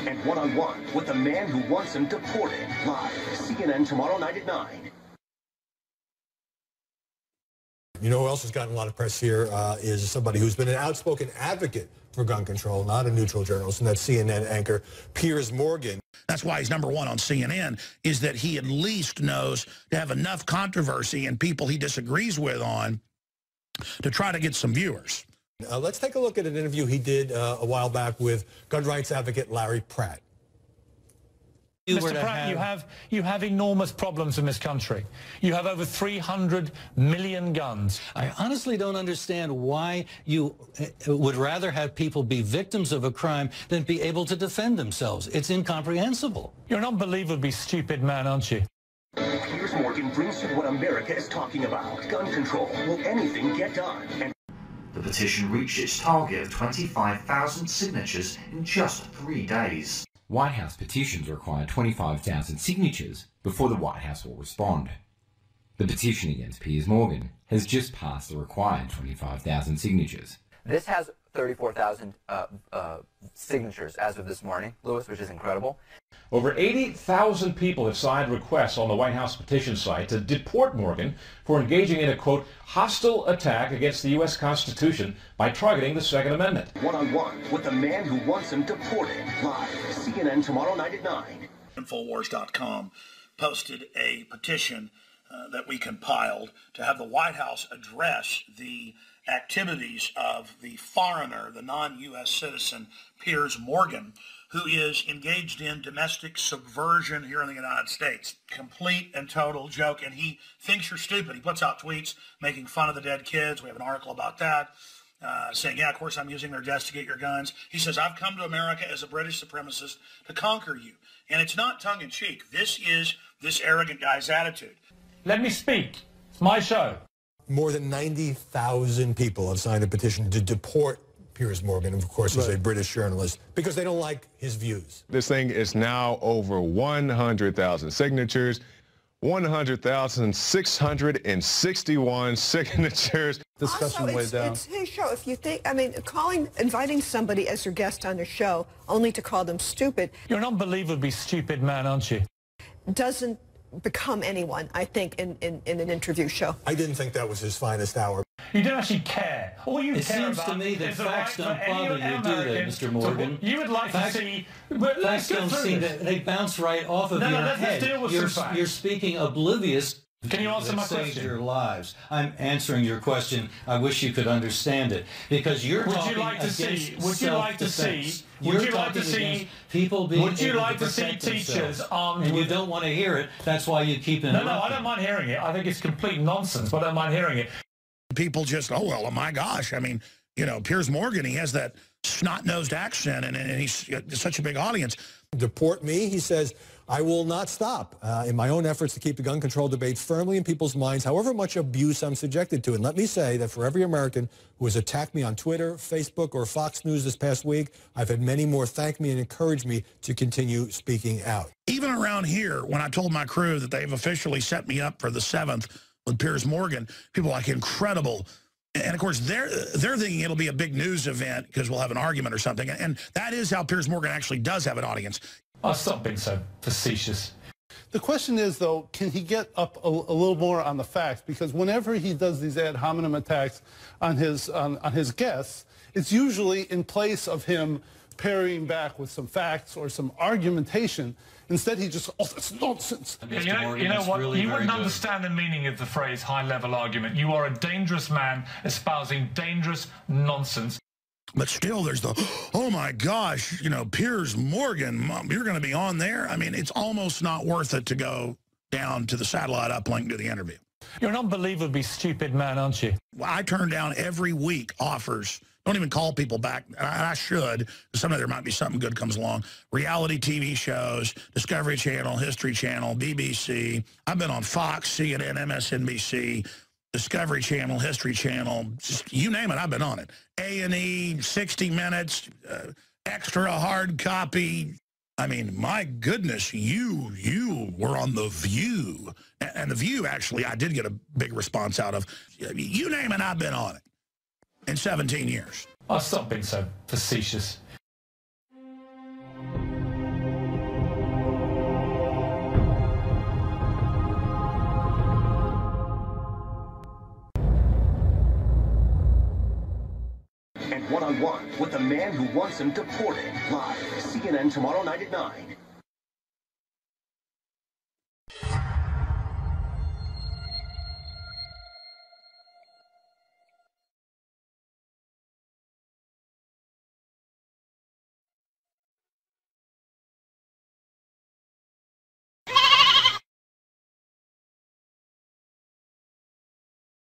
and one-on-one with the man who wants him deported. Live, CNN tomorrow night at 9. You know who else has gotten a lot of press here is somebody who's been an outspoken advocate for gun control, not a neutral journalist, and that's CNN anchor Piers Morgan. That's why he's #1 on CNN, is that he at least knows to have enough controversy and people he disagrees with on to try to get some viewers. Let's take a look at an interview he did a while back with gun rights advocate Larry Pratt. Mr. Pratt, you have enormous problems in this country. You have over 300 million guns. I honestly don't understand why you would rather have people be victims of a crime than be able to defend themselves. It's incomprehensible. You're an unbelievably stupid man, aren't you? Piers Morgan brings you what America is talking about. Gun control. Will anything get done? And the petition reached its target of 25,000 signatures in just 3 days. White House petitions require 25,000 signatures before the White House will respond. The petition against Piers Morgan has just passed the required 25,000 signatures. This has 34,000 signatures as of this morning, Lewis, which is incredible. Over 80,000 people have signed requests on the White House petition site to deport Morgan for engaging in a, quote, hostile attack against the U.S. Constitution by targeting the Second Amendment. One-on-one with the man who wants him deported. Live, CNN tomorrow night at 9. Infowars.com posted a petition that we compiled to have the White House address the activities of the foreigner, the non-U.S. citizen, Piers Morgan, who is engaged in domestic subversion here in the United States. Complete and total joke, and he thinks you're stupid. He puts out tweets making fun of the dead kids. We have an article about that, saying, yeah, of course I'm using their deaths to get your guns. He says, I've come to America as a British supremacist to conquer you. And it's not tongue-in-cheek. This is this arrogant guy's attitude. Let me speak. It's my show. More than 90,000 people have signed a petition to deport Piers Morgan, of course, is a British journalist, because they don't like his views. This thing is now over 100,000 signatures, 100,661 signatures. Discussion way down. It's his show. If you think, I mean, inviting somebody as your guest on a show only to call them stupid. You're an unbelievably stupid man, aren't you? Doesn't become anyone, I think, in an interview show. I didn't think that was his finest hour. You don't actually care. All you care seems about to me that is facts the don't right bother you, do they, Mr. Morgan? You would like facts, to see... Facts don't seem that they bounce right off of your head. Let's deal with some facts. You're speaking oblivious. Can you answer my question? Your lives. I'm answering your question. I wish you could understand it, because you're talking against self-defense. Would you like to see teachers armed? And you don't want to hear it. That's why you keep interrupting. No, I don't mind hearing it. I think it's complete nonsense, but I don't mind hearing it. People just, oh, well, oh my gosh. I mean, you know, Piers Morgan, he has that snot-nosed accent, and he's such a big audience. Deport me, he says, I will not stop in my own efforts to keep the gun control debate firmly in people's minds, however much abuse I'm subjected to. And let me say that for every American who has attacked me on Twitter, Facebook, or Fox News this past week, I've had many more thank me and encourage me to continue speaking out. Even around here, when I told my crew that they've officially set me up for the 7th with Piers Morgan, people are like, incredible. And, of course, they're thinking it'll be a big news event because we'll have an argument or something. And that is how Piers Morgan actually does have an audience. Oh, stop being so facetious. The question is, though, can he get up a little more on the facts? Because whenever he does these ad hominem attacks on his guests, it's usually in place of him parrying back with some facts or some argumentation. Instead, he just, oh, that's nonsense. You know what? You wouldn't understand the meaning of the phrase high-level argument. You are a dangerous man espousing dangerous nonsense. But still, there's the, oh, my gosh, you know, Piers Morgan, you're going to be on there? I mean, it's almost not worth it to go down to the satellite uplink and do the interview. You're an unbelievably stupid man, aren't you? Well, I turn down every week offers. Don't even call people back. And I should. Someday there might be something good comes along. Reality TV shows, Discovery Channel, History Channel, BBC. I've been on Fox, CNN, MSNBC, Discovery Channel, History Channel, just you name it, I've been on it. A&E, 60 Minutes, extra hard copy. I mean, my goodness, you were on The View. And The View, actually, I did get a big response out of. You name it, I've been on it in 17 years. Oh, stop being so facetious. one-on-one with the man who wants him deported. Live, CNN tomorrow night at 9.